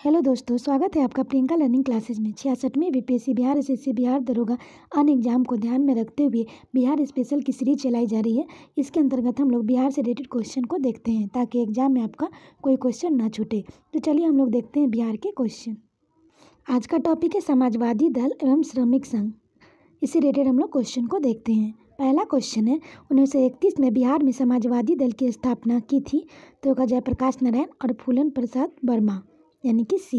Hello दोस्तों, स्वागत है आपका प्रियंका लर्निंग क्लासेज में। 66वीं बीपीएससी बिहार एसएससी बिहार दरोगा अन्य एग्जाम को ध्यान में रखते हुए बिहार स्पेशल की सीरीज चलाई जा रही है। इसके अंतर्गत हम लोग बिहार से रिलेटेड क्वेश्चन को देखते हैं ताकि एग्जाम में आपका कोई क्वेश्चन ना छूटे। तो चलिए हम लोग देखते हैं बिहार के क्वेश्चन। आज का टॉपिक है समाजवादी दल एवं श्रमिक संघ। इसी रिलेटेड हम लोग क्वेश्चन को देखते हैं। पहला क्वेश्चन है 1931 में बिहार में समाजवादी दल की स्थापना की थी। तो होगा जयप्रकाश नारायण और फूलन प्रसाद वर्मा, यानी कि सी।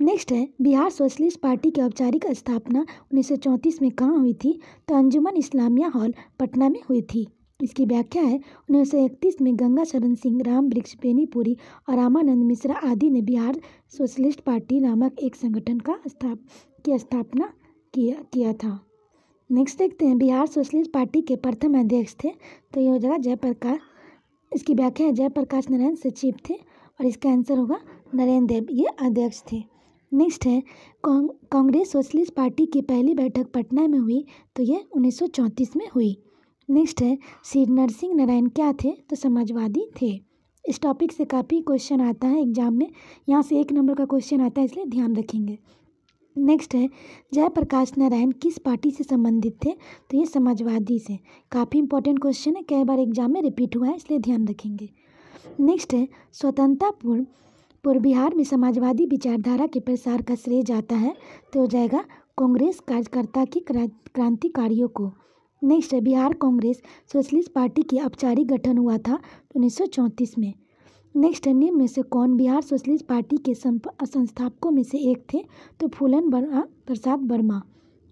नेक्स्ट है बिहार सोशलिस्ट पार्टी की औपचारिक स्थापना 1934 में कहाँ हुई थी? तो अंजुमन इस्लामिया हॉल पटना में हुई थी। इसकी व्याख्या है 1931 में गंगा शरण सिंह, राम वृक्ष बेनीपुरी और रामानंद मिश्रा आदि ने बिहार सोशलिस्ट पार्टी नामक एक संगठन की स्थापना किया था। नेक्स्ट देखते हैं बिहार सोशलिस्ट पार्टी के प्रथम अध्यक्ष थे। तो ये हो जाएगा जयप्रकाश। इसकी व्याख्या है जयप्रकाश नारायण सचिव थे और इसका आंसर होगा नरेंद्र देव, ये अध्यक्ष थे। नेक्स्ट है कांग्रेस सोशलिस्ट पार्टी की पहली बैठक पटना में हुई। तो ये 1934 में हुई। नेक्स्ट है श्री नरसिंह नारायण क्या थे? तो समाजवादी थे। इस टॉपिक से काफ़ी क्वेश्चन आता है एग्जाम में, यहाँ से 1 नंबर का क्वेश्चन आता है, इसलिए ध्यान रखेंगे। नेक्स्ट है जयप्रकाश नारायण किस पार्टी से संबंधित थे? तो ये समाजवादी से। काफ़ी इंपॉर्टेंट क्वेश्चन है, कई बार एग्जाम में रिपीट हुआ है, इसलिए ध्यान रखेंगे। नेक्स्ट है स्वतंत्रता पूर्व बिहार में समाजवादी विचारधारा के प्रसार का श्रेय जाता है। तो हो जाएगा कांग्रेस कार्यकर्ता की क्रांतिकारियों को। नेक्स्ट है बिहार कांग्रेस सोशलिस्ट पार्टी की औपचारिक गठन हुआ था 1934 में। नेक्स्ट है निम्न में से कौन बिहार सोशलिस्ट पार्टी के संस्थापकों में से एक थे? तो फूलन प्रसाद वर्मा।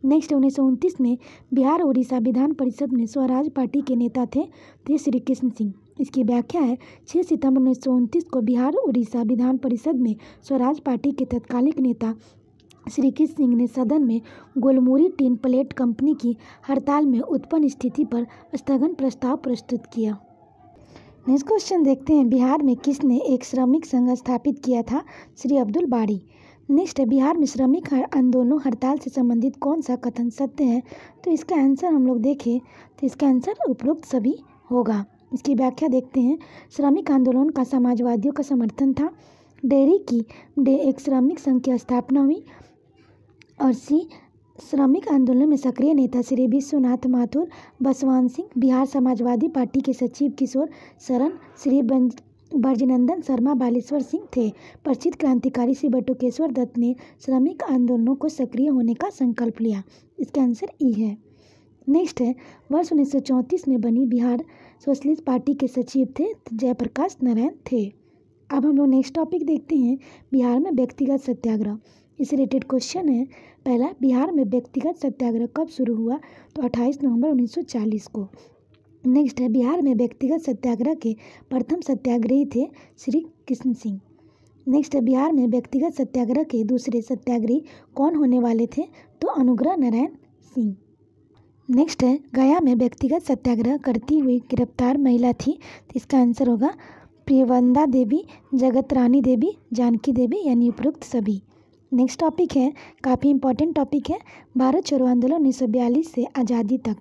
नेक्स्ट 1929 में बिहार उड़ीसा विधान परिषद में स्वराज पार्टी के नेता थे। तो ये श्री कृष्ण सिंह। इसकी व्याख्या है 6 सितंबर 1929 को बिहार उड़ीसा विधान परिषद में स्वराज पार्टी के तत्कालीन नेता श्री कृष्ण सिंह ने सदन में गोलमुरी टीन प्लेट कंपनी की हड़ताल में उत्पन्न स्थिति पर स्थगन प्रस्ताव प्रस्तुत किया। नेक्स्ट क्वेश्चन देखते हैं बिहार में किसने एक श्रमिक संघ स्थापित किया था? श्री अब्दुल बारी। नेक्स्ट है बिहार में श्रमिक आंदोलनों हड़ताल से संबंधित कौन सा कथन सत्य है? तो इसका आंसर हम लोग देखें तो इसका आंसर उपरोक्त सभी होगा। इसकी व्याख्या देखते हैं। श्रमिक आंदोलन का समाजवादियों का समर्थन था। डेयरी की एक श्रमिक संघ की स्थापना हुई। और सी श्रमिक आंदोलन में सक्रिय नेता श्री विश्वनाथ माथुर, बसवान सिंह, बिहार समाजवादी पार्टी के सचिव किशोर शरण, श्री ब्रजनंदन शर्मा, बालेश्वर सिंह थे। प्रसिद्ध क्रांतिकारी श्री बटुकेश्वर दत्त ने श्रमिक आंदोलनों को सक्रिय होने का संकल्प लिया। इसका आंसर ई है। नेक्स्ट है वर्ष 1934 में बनी बिहार सोशलिस्ट पार्टी के सचिव थे जयप्रकाश नारायण थे। अब हम लोग नेक्स्ट टॉपिक देखते हैं बिहार में व्यक्तिगत सत्याग्रह। इस रिलेटेड क्वेश्चन है। पहला, बिहार में व्यक्तिगत सत्याग्रह कब शुरू हुआ? तो 28 नवंबर 1940 को। नेक्स्ट है बिहार में व्यक्तिगत सत्याग्रह के प्रथम सत्याग्रही थे श्री कृष्ण सिंह। नेक्स्ट है बिहार में व्यक्तिगत सत्याग्रह के दूसरे सत्याग्रही कौन होने वाले थे? तो अनुग्रह नारायण सिंह। नेक्स्ट है गया में व्यक्तिगत सत्याग्रह करती हुई गिरफ्तार महिला थी। तो इसका आंसर होगा प्रियवंदा देवी, जगत रानी देवी, जानकी देवी, यानी उपरोक्त सभी। नेक्स्ट टॉपिक है काफ़ी इंपॉर्टेंट टॉपिक है भारत छोड़ो आंदोलन 1942 से आज़ादी तक।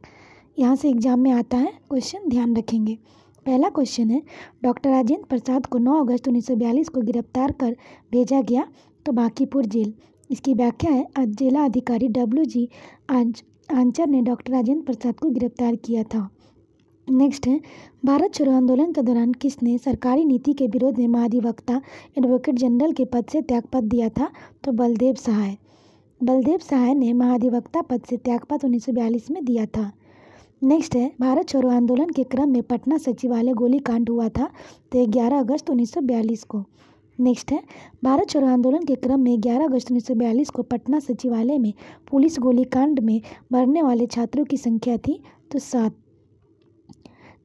यहाँ से एग्जाम में आता है क्वेश्चन, ध्यान रखेंगे। पहला क्वेश्चन है डॉक्टर राजेंद्र प्रसाद को 9 अगस्त 1942 को गिरफ्तार कर भेजा गया तो बांकीपुर जेल। इसकी व्याख्या है जिला अधिकारी WG आंचर ने डॉक्टर राजेंद्र प्रसाद को गिरफ्तार किया था। नेक्स्ट है भारत छोड़ो आंदोलन के दौरान किसने सरकारी नीति के विरोध में महाधिवक्ता एडवोकेट जनरल के पद से त्यागपत्र दिया था? तो बलदेव सहाय। बलदेव सहाय ने महाधिवक्ता पद से त्यागपत्र 1942 में दिया था। नेक्स्ट है भारत छोड़ो आंदोलन के क्रम में पटना सचिवालय गोलीकांड हुआ था। तो 11 अगस्त 1942 को। नेक्स्ट है भारत छोड़ो आंदोलन के क्रम में 11 अगस्त 1942 को पटना सचिवालय में पुलिस गोलीकांड में मरने वाले छात्रों की संख्या थी तो 7।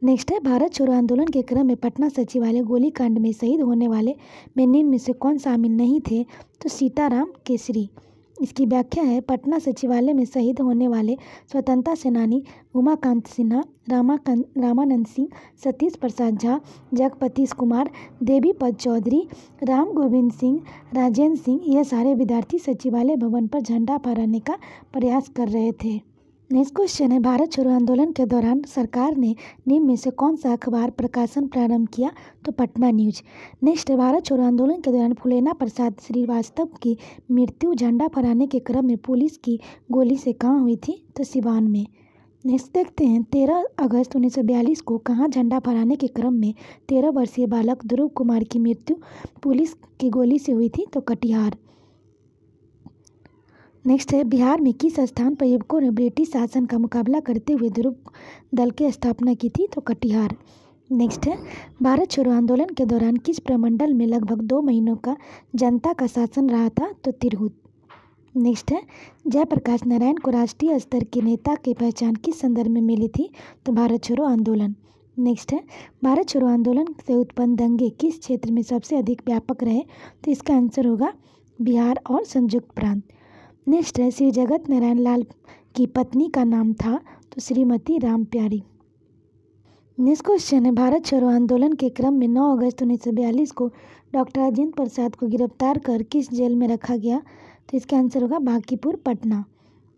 नेक्स्ट है भारत छोड़ो आंदोलन के क्रम में पटना सचिवालय गोलीकांड में शहीद होने वाले में निम्न में से कौन शामिल नहीं थे? तो सीताराम केसरी। इसकी व्याख्या है पटना सचिवालय में शहीद होने वाले स्वतंत्रता सेनानी उमाकांत सिन्हा, रामानंद सिंह, सतीश प्रसाद झा, जगपतीश कुमार, देवी पद चौधरी, राम गोविंद सिंह, राजेंद्र सिंह, यह सारे विद्यार्थी सचिवालय भवन पर झंडा फहराने का प्रयास कर रहे थे। नेक्स्ट क्वेश्चन है, भारत छोड़ो आंदोलन के दौरान सरकार ने निम्न में से कौन सा अखबार प्रकाशन प्रारंभ किया? तो पटना न्यूज। नेक्स्ट है, भारत छोड़ो आंदोलन के दौरान फुलेना प्रसाद श्रीवास्तव की मृत्यु झंडा फहराने के क्रम में पुलिस की गोली से कहाँ हुई थी? तो सिवान में। नेक्स्ट देखते हैं, 13 अगस्त 1942 को कहाँ झंडा फहराने के क्रम में 13 वर्षीय बालक ध्रुव कुमार की मृत्यु पुलिस की गोली से हुई थी? तो कटिहार। नेक्स्ट है, बिहार में किस स्थान पर युवकों ने ब्रिटिश शासन का मुकाबला करते हुए ध्रुव दल की स्थापना की थी? तो कटिहार। नेक्स्ट है, भारत छोड़ो आंदोलन के दौरान किस प्रमंडल में लगभग 2 महीनों का जनता का शासन रहा था? तो तिरहुत। नेक्स्ट है, जयप्रकाश नारायण को राष्ट्रीय स्तर के नेता की पहचान किस संदर्भ में मिली थी? तो भारत छोड़ो आंदोलन। नेक्स्ट है, भारत छोड़ो आंदोलन से उत्पन्न दंगे किस क्षेत्र में सबसे अधिक व्यापक रहे? तो इसका आंसर होगा बिहार और संयुक्त प्रांत। नेक्स्ट है, श्री जगत नारायण लाल की पत्नी का नाम था? तो श्रीमती रामप्यारी। नेक्स्ट क्वेश्चन है, भारत छोड़ो आंदोलन के क्रम में 9 अगस्त 1942 को डॉक्टर राजेंद्र प्रसाद को गिरफ्तार कर किस जेल में रखा गया? तो इसका आंसर होगा बांकीपुर पटना।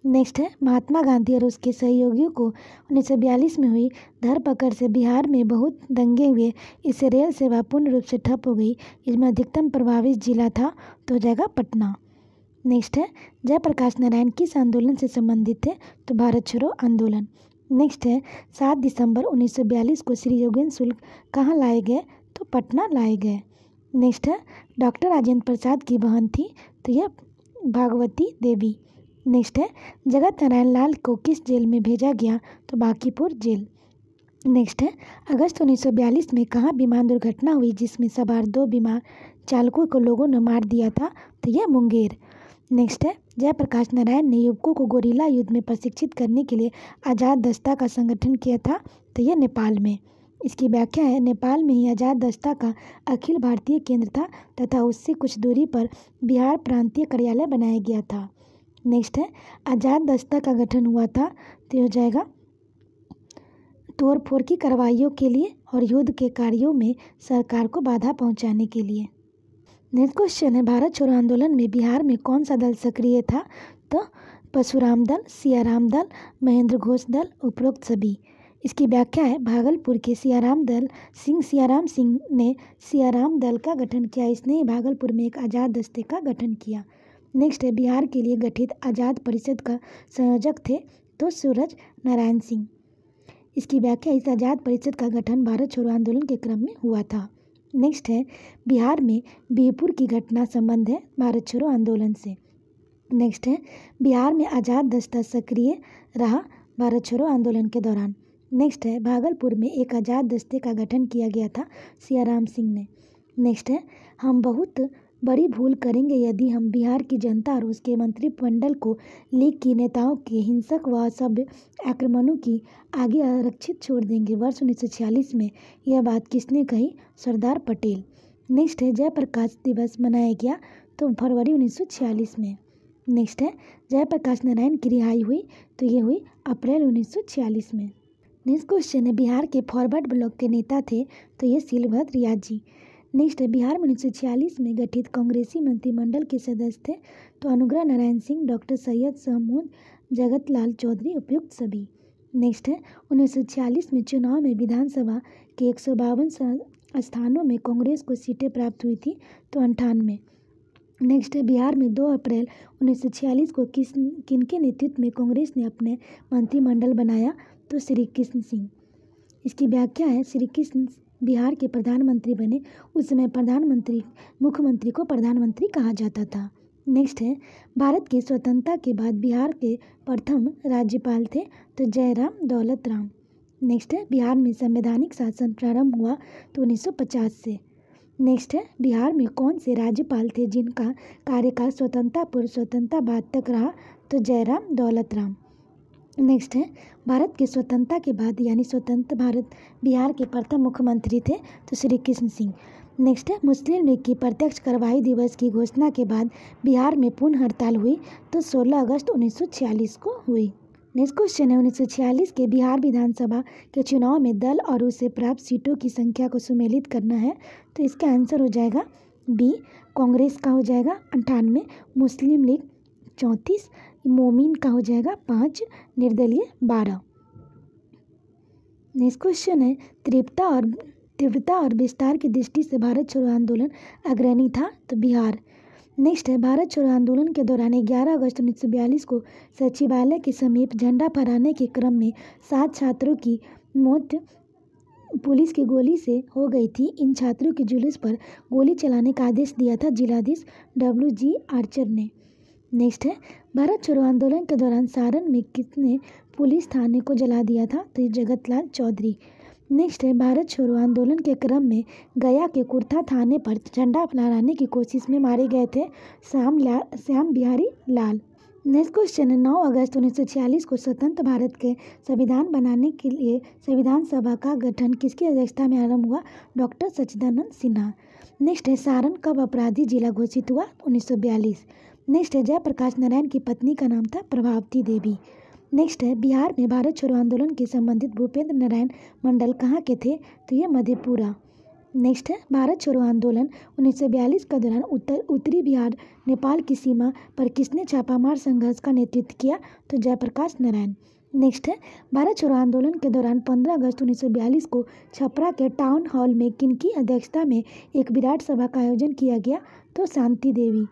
नेक्स्ट है, महात्मा गांधी और उसके सहयोगियों को 1942 में हुई धरपकड़ से बिहार में बहुत दंगे हुए। इससे रेल सेवा पूर्ण रूप से ठप हो गई। इसमें अधिकतम प्रभावित जिला था? तो हो जाएगा पटना। नेक्स्ट है, जयप्रकाश नारायण किस आंदोलन से संबंधित थे? तो भारत छोड़ो आंदोलन। नेक्स्ट है, 7 दिसंबर 1942 को श्री योगेंद्र शुक्ल कहाँ लाए गए? तो पटना लाए गए। नेक्स्ट है, डॉक्टर राजेंद्र प्रसाद की बहन थी? तो यह भागवती देवी। नेक्स्ट है, जगत नारायण लाल को किस जेल में भेजा गया? तो बांकीपुर जेल। नेक्स्ट है, अगस्त 1942 में कहाँ विमान दुर्घटना हुई जिसमें सवार 2 विमान चालकों को लोगों ने मार दिया था? तो यह मुंगेर। नेक्स्ट है, जयप्रकाश नारायण ने युवकों को गोरिल्ला युद्ध में प्रशिक्षित करने के लिए आज़ाद दस्ता का संगठन किया था? तो यह नेपाल में। इसकी व्याख्या है, नेपाल में ही आज़ाद दस्ता का अखिल भारतीय केंद्र था तथा उससे कुछ दूरी पर बिहार प्रांतीय कार्यालय बनाया गया था। नेक्स्ट है, आज़ाद दस्ता का गठन हुआ था? तो हो जाएगा तोड़फोड़ की कार्रवाइयों के लिए और युद्ध के कार्यों में सरकार को बाधा पहुंचाने के लिए। नेक्स्ट क्वेश्चन है, भारत छोड़ो आंदोलन में बिहार में कौन सा दल सक्रिय था? तो परशुराम दल, सियाराम दल, महेंद्र घोष दल, उपरोक्त सभी। इसकी व्याख्या है, भागलपुर के सियाराम सिंह ने सियाराम दल का गठन किया। इसने ही भागलपुर में एक आज़ाद दस्ते का गठन किया। नेक्स्ट है, बिहार के लिए गठित आज़ाद परिषद का संयोजक थे? तो सूरज नारायण सिंह। इसकी व्याख्या, इस आज़ाद परिषद का गठन भारत छोड़ो आंदोलन के क्रम में हुआ था। नेक्स्ट है, बिहार में बिहपुर की घटना संबंध है भारत छोड़ो आंदोलन से। नेक्स्ट है, बिहार में आज़ाद दस्ता सक्रिय रहा भारत छोड़ो आंदोलन के दौरान। नेक्स्ट है, भागलपुर में एक आज़ाद दस्ते का गठन किया गया था सियाराम सिंह ने। नेक्स्ट है, हम बहुत बड़ी भूल करेंगे यदि हम बिहार की जनता और उसके मंत्रिमंडल को लीग की नेताओं के हिंसक व असभ्य आक्रमणों की आगे आरक्षित छोड़ देंगे। वर्ष 1946 में यह बात किसने कही? सरदार पटेल। नेक्स्ट है, जयप्रकाश दिवस मनाया गया? तो फरवरी 1946 में। नेक्स्ट है, जयप्रकाश नारायण की रिहाई हुई? तो ये हुई अप्रैल 1946 में। नेक्स्ट क्वेश्चन है, बिहार के फॉरवर्ड ब्लॉक के नेता थे? तो ये शिलभद्र याजी। नेक्स्ट है, बिहार में 1946 में गठित कांग्रेसी मंत्रिमंडल के सदस्य थे? तो अनुग्रह नारायण सिंह, डॉक्टर सैयद सहमूद, जगत लाल चौधरी, उपयुक्त सभी। नेक्स्ट है, 1946 में चुनाव में विधानसभा के 152 स्थानों में कांग्रेस को सीटें प्राप्त हुई थी? तो 98। नेक्स्ट है, बिहार में 2 अप्रैल 1946 को किनके नेतृत्व में कांग्रेस ने अपने मंत्रिमंडल बनाया? तो श्री कृष्ण सिंह। इसकी व्याख्या है, श्री कृष्ण बिहार के प्रधानमंत्री बने। उस समय मुख्यमंत्री को प्रधानमंत्री कहा जाता था। नेक्स्ट है, भारत की स्वतंत्रता के बाद बिहार के प्रथम राज्यपाल थे? तो जयराम दौलत राम। नेक्स्ट है, बिहार में संवैधानिक शासन प्रारंभ हुआ? तो 1950 से। नेक्स्ट है, बिहार में कौन से राज्यपाल थे जिनका कार्यकाल स्वतंत्रता पूर्व स्वतंत्रता बाद तक रहा? तो जयराम दौलत राम। नेक्स्ट है, भारत की स्वतंत्रता के बाद यानी स्वतंत्र भारत बिहार के प्रथम मुख्यमंत्री थे? तो श्री कृष्ण सिंह। नेक्स्ट है, मुस्लिम लीग की प्रत्यक्ष कार्रवाई दिवस की घोषणा के बाद बिहार में पूर्ण हड़ताल हुई? तो 16 अगस्त 1946 को हुई। नेक्स्ट क्वेश्चन है, 1946 के बिहार विधानसभा के चुनाव में दल और उसे प्राप्त सीटों की संख्या को सुमेलित करना है? तो इसका आंसर हो जाएगा बी, कांग्रेस का हो जाएगा 98, मुस्लिम लीग 34, मोमिन का हो जाएगा 5, निर्दलीय 12। नेक्स्ट क्वेश्चन है, तीव्रता और विस्तार की दृष्टि से भारत छोड़ो आंदोलन अग्रणी था, तो बिहार। नेक्स्ट है, भारत छोड़ो आंदोलन के दौरान 11 अगस्त 1942 को सचिवालय के समीप झंडा फहराने के क्रम में 7 छात्रों की मौत पुलिस की गोली से हो गई थी। इन छात्रों के जुलूस पर गोली चलाने का आदेश दिया था जिलाधीश WG आर्चर ने। नेक्स्ट है, भारत छोड़ो आंदोलन के दौरान सारण में किसने पुलिस थाने को जला दिया था, तो ये जगतलाल चौधरी। नेक्स्ट है, भारत छोड़ो आंदोलन के क्रम में गया के कुर्था थाने पर झंडा फहराने की कोशिश में मारे गए थे श्याम बिहारी लाल। नेक्स्ट क्वेश्चन है, 9 अगस्त 1946 को स्वतंत्र भारत के संविधान बनाने के लिए संविधान सभा का गठन किसकी अध्यक्षता में आरंभ हुआ, डॉक्टर सच्चिदानंद सिन्हा। नेक्स्ट है, सारण कब अपराधी जिला घोषित हुआ, 1942। नेक्स्ट है, जयप्रकाश नारायण की पत्नी का नाम था प्रभावती देवी। नेक्स्ट है, बिहार में भारत छोड़ो आंदोलन के संबंधित भूपेंद्र नारायण मंडल कहाँ के थे, तो ये मधेपुरा। नेक्स्ट है, भारत छोड़ो आंदोलन 1942 के दौरान उत्तरी बिहार नेपाल की सीमा पर किसने छापामार संघर्ष का नेतृत्व किया, तो जयप्रकाश नारायण। नेक्स्ट है, भारत छोड़ो आंदोलन के दौरान 15 अगस्त 1942 को छपरा के टाउन हॉल में किनकी अध्यक्षता में एक विराट सभा का आयोजन किया गया, तो शांति देवी।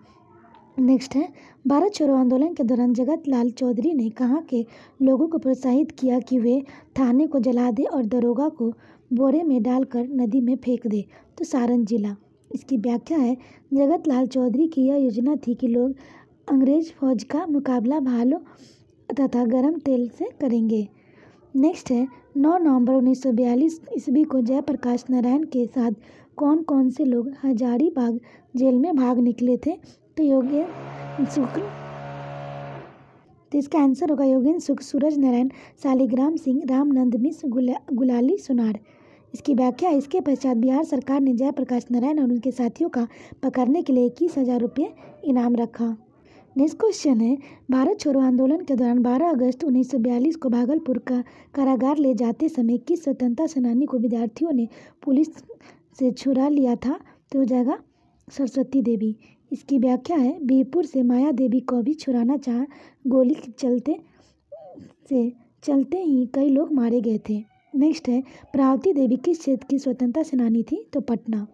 नेक्स्ट है, भारत छोड़ो आंदोलन के दौरान जगतलाल चौधरी ने कहाँ के लोगों को प्रोत्साहित किया कि वे थाने को जला दे और दरोगा को बोरे में डालकर नदी में फेंक दे, तो सारण जिला। इसकी व्याख्या है, जगतलाल चौधरी की यह योजना थी कि लोग अंग्रेज फौज का मुकाबला भालों तथा गर्म तेल से करेंगे। नेक्स्ट है, 9 नवंबर 1942 ईस्वी को जयप्रकाश नारायण के साथ कौन कौन से लोग हजारीबाग जेल में भाग निकले थे, तो योगेंद्र शुक्ल। तो इसका आंसर होगा योगेंद्र शुक्ल, सूरज नारायण, शालिग्राम सिंह, रामनंद मिश्र, गुलाली सुनार। इसकी व्याख्या, इसके पश्चात बिहार सरकार ने जयप्रकाश नारायण और उनके साथियों का पकड़ने के लिए 21,000 रुपये इनाम रखा। नेक्स्ट क्वेश्चन है, भारत छोड़ो आंदोलन के दौरान 12 अगस्त 1942 को भागलपुर का कारागार ले जाते समय किस स्वतंत्रता सेनानी को विद्यार्थियों ने पुलिस से छुड़ा लिया था, तो हो जाएगा सरस्वती देवी। इसकी व्याख्या है, बीरपुर से माया देवी को भी छुड़ाना चाहा, गोली चलते ही कई लोग मारे गए थे। नेक्स्ट है, प्रभावती देवी किस क्षेत्र की स्वतंत्रता सेनानी थी, तो पटना।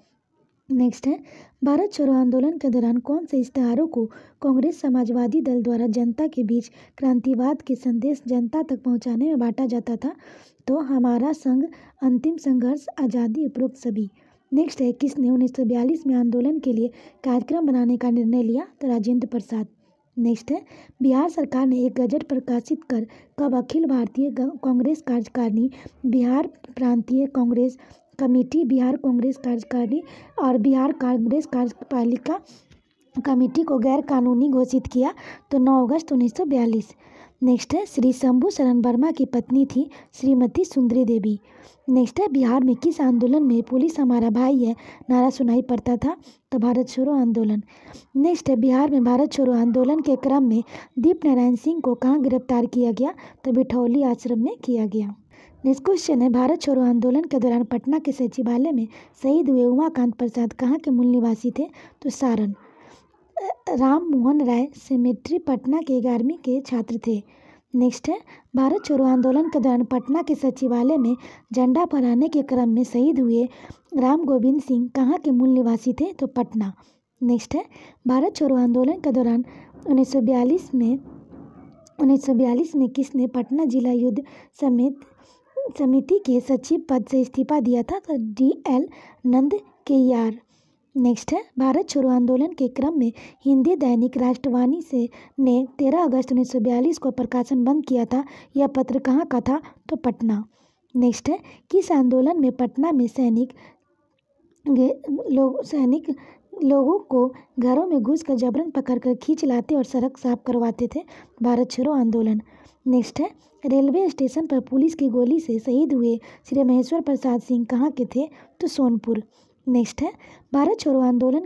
नेक्स्ट है, भारत छोड़ो आंदोलन के दौरान कौन से इश्तेहारों को कांग्रेस समाजवादी दल द्वारा जनता के बीच क्रांतिवाद के संदेश जनता तक पहुंचाने में बांटा जाता था, तो हमारा संघ, अंतिम संघर्ष, आज़ादी, उपरोक्त सभी। नेक्स्ट है, किसने 1942 में आंदोलन के लिए कार्यक्रम बनाने का निर्णय लिया, तो राजेंद्र प्रसाद। नेक्स्ट है, बिहार सरकार ने एक गजट प्रकाशित कर कब अखिल भारतीय कांग्रेस कार्यकारिणी, बिहार प्रांतीय कांग्रेस कमेटी, बिहार कांग्रेस कार्यकारिणी और बिहार कांग्रेस कार्यपालिका कमेटी को गैर कानूनी घोषित किया, तो 9 अगस्त 1942। नेक्स्ट है, श्री शंभू शरण वर्मा की पत्नी थी श्रीमती सुंदरी देवी। नेक्स्ट है, बिहार में किस आंदोलन में पुलिस हमारा भाई है नारा सुनाई पड़ता था, तो भारत छोड़ो आंदोलन। नेक्स्ट है, बिहार में भारत छोड़ो आंदोलन के क्रम में दीप नारायण सिंह को कहाँ गिरफ्तार किया गया, तो बिठौली आश्रम में किया गया। नेक्स्ट क्वेश्चन है, भारत छोड़ो आंदोलन के दौरान पटना के सचिवालय में शहीद हुए उमाकांत प्रसाद कहाँ के मूल निवासी थे, तो सारण। राम मोहन राय सेमेट्री पटना के 11वीं के छात्र थे। नेक्स्ट है, भारत छोड़ो आंदोलन के दौरान पटना के सचिवालय में झंडा फहराने के क्रम में शहीद हुए राम गोविंद सिंह कहाँ के मूल निवासी थे, तो पटना। नेक्स्ट है, भारत छोड़ो आंदोलन के दौरान 1942 में किसने पटना जिला युद्ध समिति के सचिव पद से इस्तीफा दिया था, तो DL नंद के यार। नेक्स्ट है, भारत छोड़ो आंदोलन के क्रम में हिंदी दैनिक राष्ट्रवाणी ने 13 अगस्त 1942 को प्रकाशन बंद किया था। यह पत्र कहाँ का था, तो पटना। नेक्स्ट है, किस आंदोलन में पटना में सैनिक लोगों को घरों में घुसकर जबरन पकड़कर खींच लाते और सड़क साफ करवाते थे, भारत छोड़ो आंदोलन। नेक्स्ट है, रेलवे स्टेशन पर पुलिस की गोली से शहीद हुए श्री महेश्वर प्रसाद सिंह कहाँ के थे, तो सोनपुर। नेक्स्ट है, भारत छोड़ो आंदोलन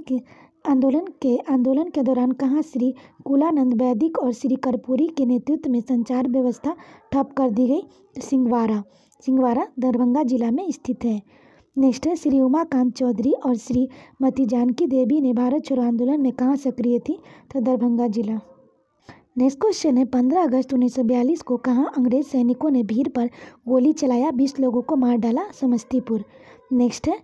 के दौरान कहाँ श्री कुलानंद वैदिक और श्री कर्पूरी के नेतृत्व में संचार व्यवस्था ठप कर दी गई, तो सिंहवाड़ा दरभंगा जिला में स्थित है। नेक्स्ट है, श्री उमाकांत चौधरी और श्रीमती जानकी देवी ने भारत छोड़ो आंदोलन में कहाँ सक्रिय थी, तो दरभंगा जिला। नेक्स्ट क्वेश्चन है 15 अगस्त 1942 को कहाँ अंग्रेज सैनिकों ने भीड़ पर गोली चलाया, 20 लोगों को मार डाला, समस्तीपुर। नेक्स्ट है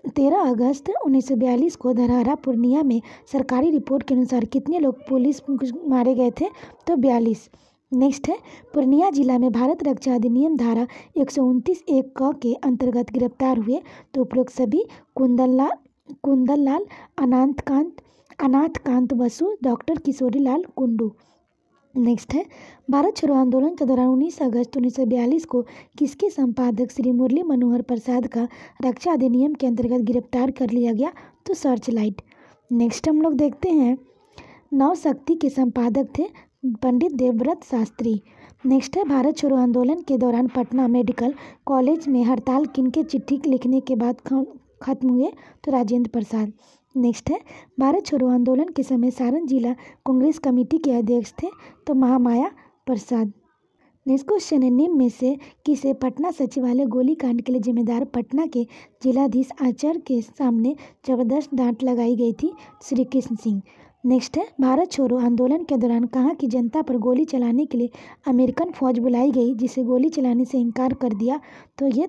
13 अगस्त 1942 को धरहरा पूर्णिया में सरकारी रिपोर्ट के अनुसार कितने लोग पुलिस मारे गए थे, तो 42। नेक्स्ट है पूर्णिया जिला में भारत रक्षा अधिनियम धारा 129(1) के अंतर्गत गिरफ्तार हुए, तो उपरोक्त सभी कुंदनलाल, अनाथकांत बसु, डॉक्टर किशोरीलाल कुंडू। नेक्स्ट है भारत छोड़ो आंदोलन के दौरान 19 अगस्त 1942 को किसके संपादक श्री मुरली मनोहर प्रसाद का रक्षा अधिनियम के अंतर्गत गिरफ्तार कर लिया गया, तो सर्च लाइट। नेक्स्ट हम लोग देखते हैं नवशक्ति के संपादक थे पंडित देवव्रत शास्त्री। नेक्स्ट है भारत छोड़ो आंदोलन के दौरान पटना मेडिकल कॉलेज में हड़ताल किनके चिट्ठी लिखने के बाद खत्म हुए, तो राजेंद्र प्रसाद। नेक्स्ट है भारत छोड़ो आंदोलन के समय सारण जिला कांग्रेस कमेटी के अध्यक्ष थे, तो महामाया प्रसाद। नेक्स्ट क्वेश्चन है निम्न में से किसे पटना सचिवालय गोलीकांड के लिए जिम्मेदार पटना के जिलाधीश आचार्य के सामने जबरदस्त डांट लगाई गई थी, श्री कृष्ण सिंह। नेक्स्ट है भारत छोड़ो आंदोलन के दौरान कहाँ की जनता पर गोली चलाने के लिए अमेरिकन फौज बुलाई गई, जिसे गोली चलाने से इनकार कर दिया, तो ये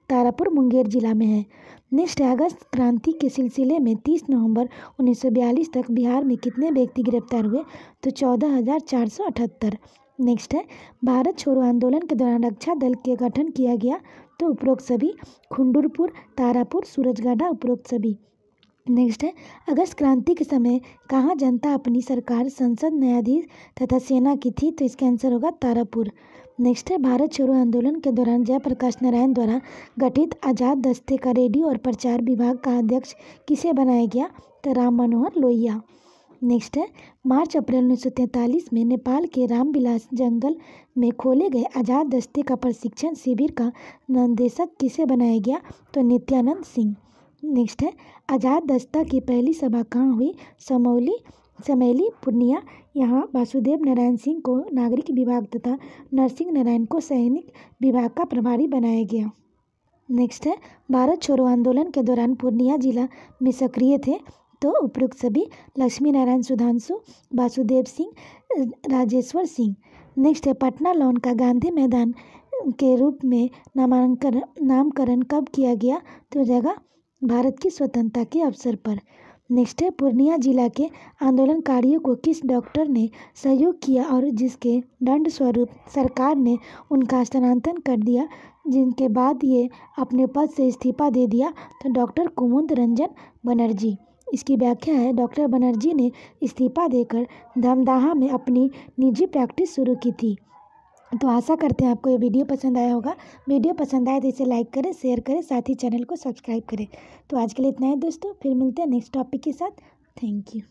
तारापुर मुंगेर जिला में है। नेक्स्ट है अगस्त क्रांति के सिलसिले में 30 नवंबर 1942 तक बिहार में कितने व्यक्ति गिरफ्तार हुए, तो 14,478। नेक्स्ट है भारत छोड़ो आंदोलन के दौरान रक्षा दल के गठन किया गया, तो उपरोक्त सभी, खुंडुरपुर, तारापुर, सूरजगढ़, उपरोक्त सभी। नेक्स्ट है अगस्त क्रांति के समय कहाँ जनता अपनी सरकार, संसद, न्यायाधीश तथा सेना की थी, तो इसका आंसर होगा तारापुर। नेक्स्ट है भारत छोड़ो आंदोलन के दौरान जयप्रकाश नारायण द्वारा गठित आजाद दस्ते का रेडियो और प्रचार विभाग का अध्यक्ष किसे बनाया गया, तो राम मनोहर लोहिया। नेक्स्ट है मार्च अप्रैल 1943 में नेपाल के रामविलास जंगल में खोले गए आजाद दस्ते का प्रशिक्षण शिविर का निदेशक किसे बनाया गया, तो नित्यानंद सिंह। नेक्स्ट है आजाद दस्ता की पहली सभा कहाँ हुई, समैली पूर्णिया। यहाँ वासुदेव नारायण सिंह को नागरिक विभाग तथा नरसिंह नारायण को सैनिक विभाग का प्रभारी बनाया गया। नेक्स्ट है भारत छोड़ो आंदोलन के दौरान पूर्णिया जिला में सक्रिय थे, तो उपरोक्त सभी, लक्ष्मी नारायण सुधांशु, वासुदेव सिंह, राजेश्वर सिंह। नेक्स्ट है पटना लॉन का गांधी मैदान के रूप में नामकरण कब किया गया, तो जगह भारत की स्वतंत्रता के अवसर पर। नेक्स्ट है पूर्णिया जिला के आंदोलनकारियों को किस डॉक्टर ने सहयोग किया और जिसके दंड स्वरूप सरकार ने उनका स्थानांतरण कर दिया, जिनके बाद ये अपने पद से इस्तीफा दे दिया, तो डॉक्टर कुमुद रंजन बनर्जी। इसकी व्याख्या है डॉक्टर बनर्जी ने इस्तीफा देकर धमदाहा में अपनी निजी प्रैक्टिस शुरू की थी। तो आशा करते हैं आपको ये वीडियो पसंद आया होगा। वीडियो पसंद आए तो इसे लाइक करें, शेयर करें, साथ ही चैनल को सब्सक्राइब करें। तो आज के लिए इतना है दोस्तों, फिर मिलते हैं नेक्स्ट टॉपिक के साथ। Thank you.